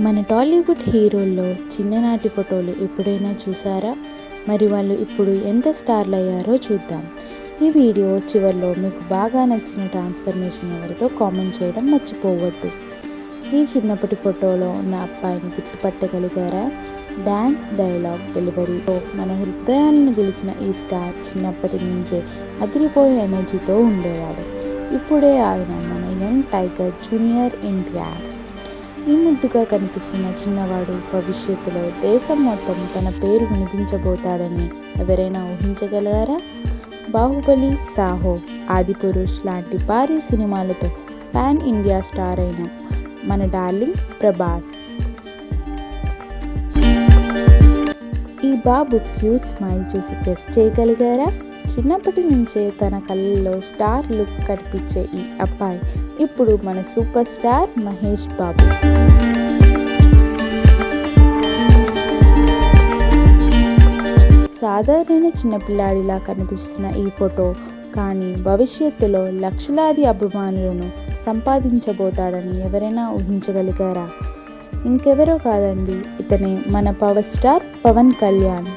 మన టాలీవుడ్ హీరోల్లో చిన్ననాటి ఫోటోలు ఎప్పుడైనా చూసారా? మరి వాళ్ళు ఇప్పుడు ఎంత స్టార్లు అయ్యారో చూద్దాం. ఈ వీడియో చివరిలో మీకు బాగా నచ్చిన ట్రాన్స్ఫర్మేషన్ ఎవరితో కామెంట్ చేయడం మర్చిపోవద్దు. ఈ చిన్నప్పటి ఫోటోలో ఉన్న అబ్బాయిని గుర్తుపట్టగలిగారా? డ్యాన్స్, డైలాగ్, డెలివరీతో మన హృదయాలను గెలిచిన ఈ స్టార్ చిన్నప్పటి నుంచే అదిరిపోయే ఎనర్జీతో ఉండేవాడు. ఇప్పుడే ఆయన మన యంగ్ టైగర్ జూనియర్ ఎన్టీఆర్. ఈ ముద్దుగా కనిపిస్తున్న చిన్నవాడు భవిష్యత్తులో దేశం మొత్తం తన పేరు వినిపించబోతాడని ఎవరైనా ఊహించగలరా? బాహుబలి, సాహో, ఆదిపురుష్ లాంటి భారీ సినిమాలతో పాన్ ఇండియా స్టార్ అయిన మన డార్లింగ్ ప్రభాస్. ఈ బాబు క్యూట్ స్మైల్ చూసి గెస్ చేయగలిగారా? చిన్నప్పటి నుంచే తన కళ్ళల్లో స్టార్ లుక్ కనిపించే ఈ అబ్బాయి ఇప్పుడు మన సూపర్ స్టార్ మహేష్ బాబు. సాధారణ చిన్నపిల్లాడిలా కనిపిస్తున్న ఈ ఫోటో కానీ భవిష్యత్తులో లక్షలాది అభిమానులను సంపాదించబోతాడని ఎవరైనా ఊహించగలిగారా? ఇంకెవరో కాదండి, ఇతనే మన పవర్ స్టార్ పవన్ కళ్యాణ్.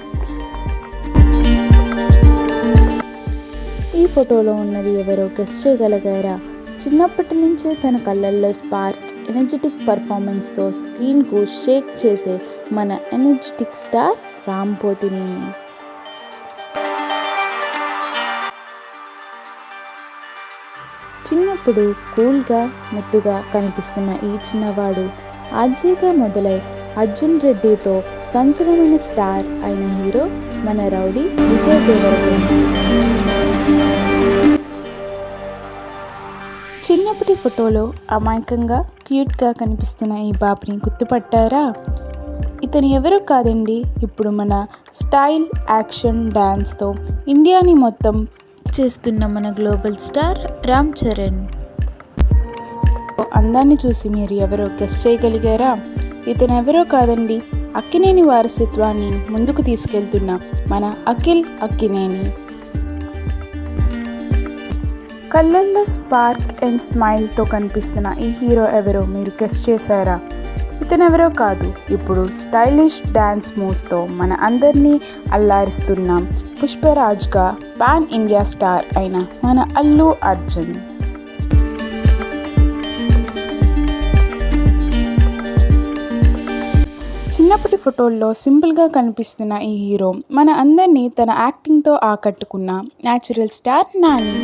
ఈ ఫోటోలో ఉన్నది ఎవరో గెస్ చేయగలిగారా? చిన్నప్పటి నుంచే తన కళ్ళల్లో స్పార్క్, ఎనర్జెటిక్ పర్ఫార్మెన్స్తో స్క్రీన్కు షేక్ చేసే మన ఎనర్జెటిక్ స్టార్ రామ్ పోతినేని. చిన్నప్పుడు కూల్గా, ముద్దుగా కనిపిస్తున్న ఈ చిన్నవాడు ఆర్జేగా మొదలై అర్జున్ రెడ్డితో సంచలనమైన స్టార్ అయిన హీరో మన రౌడీ విజయ్ దేవరకొండ. చిన్నప్పటి ఫోటోలో అమాయకంగా, క్యూట్గా కనిపిస్తున్న ఈ బాబుని గుర్తుపట్టారా? ఇతను ఎవరో కాదండి, ఇప్పుడు మన స్టైల్, యాక్షన్, డ్యాన్స్తో ఇండియాని మొత్తం చేస్తున్న మన గ్లోబల్ స్టార్ రామ్ చరణ్. అందాన్ని చూసి మీరు ఎవరో గెస్ చేయగలిగారా? ఇతను ఎవరో కాదండి, అక్కినేని వారసత్వాన్ని ముందుకు తీసుకెళ్తున్న మన అఖిల్ అక్కినేని. కళ్ళల్లో స్పార్క్ అండ్ స్మైల్తో కనిపిస్తున్న ఈ హీరో ఎవరో మీరు గెస్ చేశారా? ఇతను ఎవరో కాదు, ఇప్పుడు స్టైలిష్ డ్యాన్స్ మూవ్స్తో మన అందరినీ అల్లారిస్తున్న పుష్పరాజ్గా పాన్ ఇండియా స్టార్ అయిన మన అల్లు అర్జున్. చిన్నప్పటి ఫోటోల్లో సింపుల్గా కనిపిస్తున్న ఈ హీరో మన అందరినీ తన యాక్టింగ్తో ఆకట్టుకున్న న్యాచురల్ స్టార్ నాని.